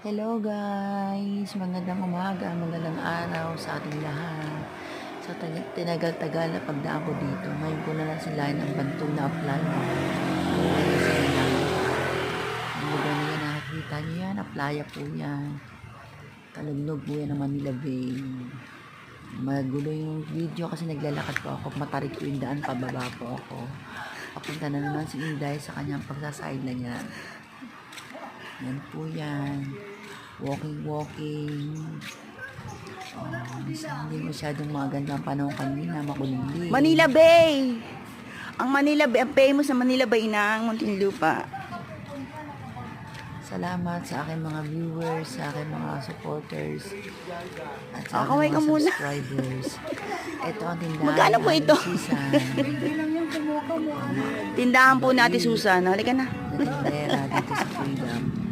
Hello guys! Magandang umaga, magandang araw sa ating lahat. Sa tinagal-tagal na pagdaan ko dito, ngayon ko na lang sila ng bantog na apply. Ang lugar na yan, nakakita nyo yan, applya po yan. Kalugnog po yan ng Manila Bay. Magulo yung video kasi naglalakad po ako, matarik po yung daan, pababa po ako. Papunta na naman si Inday sa kanyang pagsaside na yan. Yan po yan. Walking. Hindi masyadong maganda ang panahon kanina, makulimlim. Manila Bay! Ang Manila Bay, ang famous sa Manila Bay ng Muntinlupa. Salamat sa aking mga viewers, sa aking mga supporters, at sa Kaway aking ka mga muna. subscribers. Ito ang tindahan. Magkano po ito? Susan. Tindahan po natin, Susan. Halika na. Na tindera dito sa Freedom.